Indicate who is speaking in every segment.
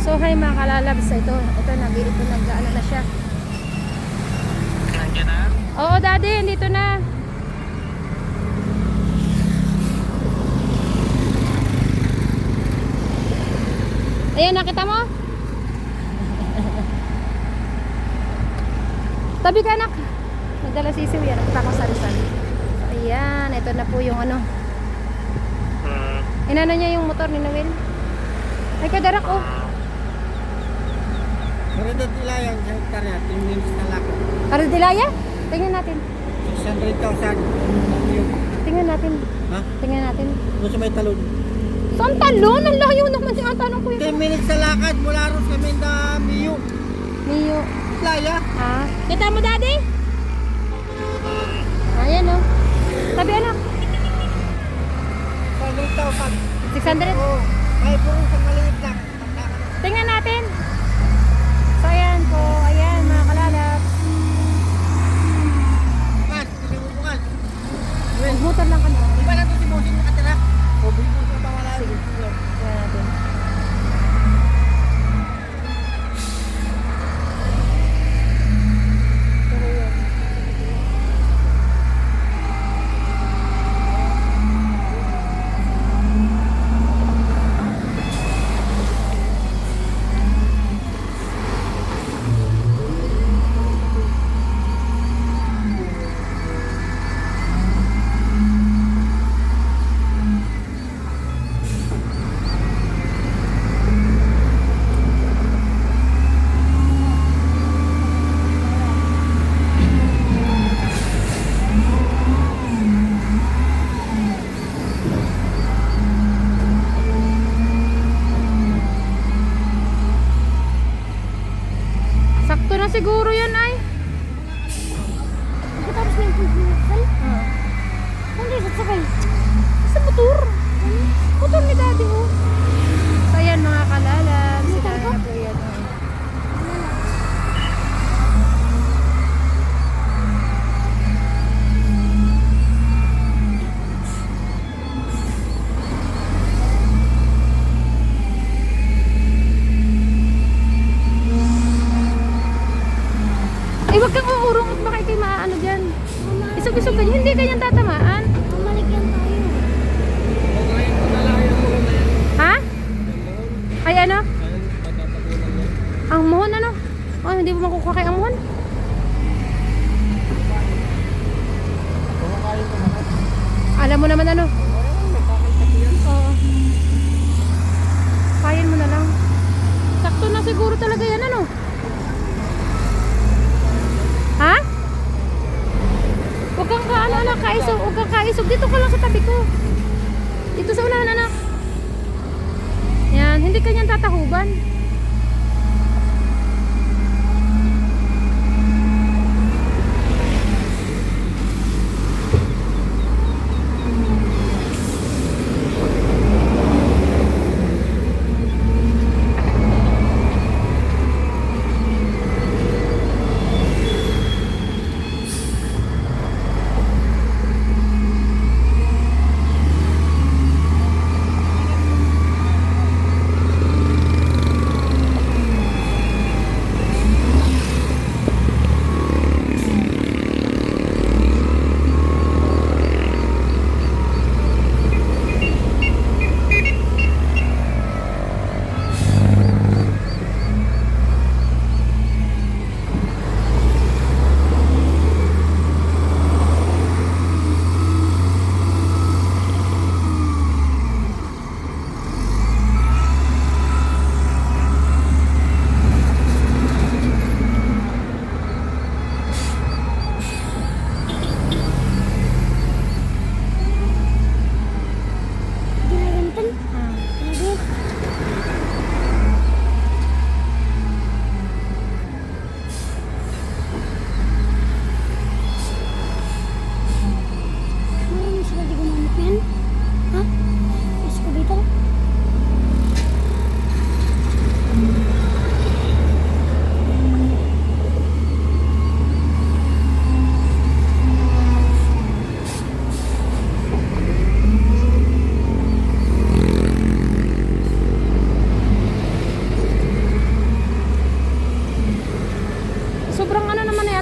Speaker 1: So hi mga kalalabs, ito nag-ano na siya.
Speaker 2: Nandiyan na?
Speaker 1: Oo daddy, dito na. Ayan, nakita mo? Tabi ka anak. Nagdala sisiw yan, nakita ko sarisan. So ayan, ito na po yung ano. Inano niya yung motor ni Noel. Ay kadarak oh.
Speaker 3: Meron nila yung hektar niya, 10 minutes na lang.
Speaker 1: Aradilaya? Tingnan natin.
Speaker 3: 600,000.
Speaker 1: Tingnan natin.
Speaker 3: Ha?
Speaker 1: Tingnan natin.
Speaker 3: Doon sa may talon.
Speaker 1: Saan talon? Ang layo naman siya. Tanong ko
Speaker 3: 10
Speaker 1: yun.
Speaker 3: minutes sa lakad mula ron sa Menda Miyo.
Speaker 1: Miyo.
Speaker 3: Playa.
Speaker 1: Ah. Kita mo daddy? Ayan oh. Tabi anak.
Speaker 3: 600,000.
Speaker 1: 600.
Speaker 3: Oo. Ay, puro sa maliit lang.
Speaker 1: Tingnan natin. So ayan po. Ayan mga kalalap.
Speaker 3: Bukas, hindi mo bukas.
Speaker 1: Magbutan lang kami.
Speaker 3: Di ba natin si Bossing nakatira? O, bigyan ko pa wala.
Speaker 1: Sige. Tingnan natin. Pero yun. Sakto na siguro yan ay.
Speaker 4: Tapos na yung pagbuhay. Hindi, sasakay.
Speaker 1: Sa motor. Motor ni daddy oh. So ayan mga kalalab. Sila na po yan oh. Eh wag kang uurong at baka ikay maaano dyan. Isog-isog ka dyan. Hindi ganyan tatamaan.
Speaker 4: Mamalik yan tayo.
Speaker 1: Ha? Ay ano? Ang muhon ano? Oh, hindi mo makukuha kay ang muhon? Alam mo naman ano? Oo. Kayan mo na lang. Sakto na siguro talaga yan ano? Ha? Huwag kang kaano anak, kaisog. Huwag kang kaisog. Dito ka lang sa tabi ko. Dito sa unahan anak. Yan, hindi kanyang tatahuban.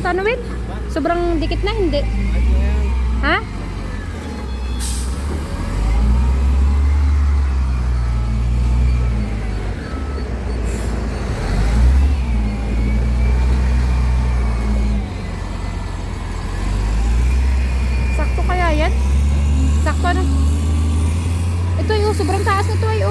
Speaker 1: ano, Will? Sobrang dikit na, hindi. Ha? Sakto kaya yan? Sakto ano? Ito ay sobrang taas nito ay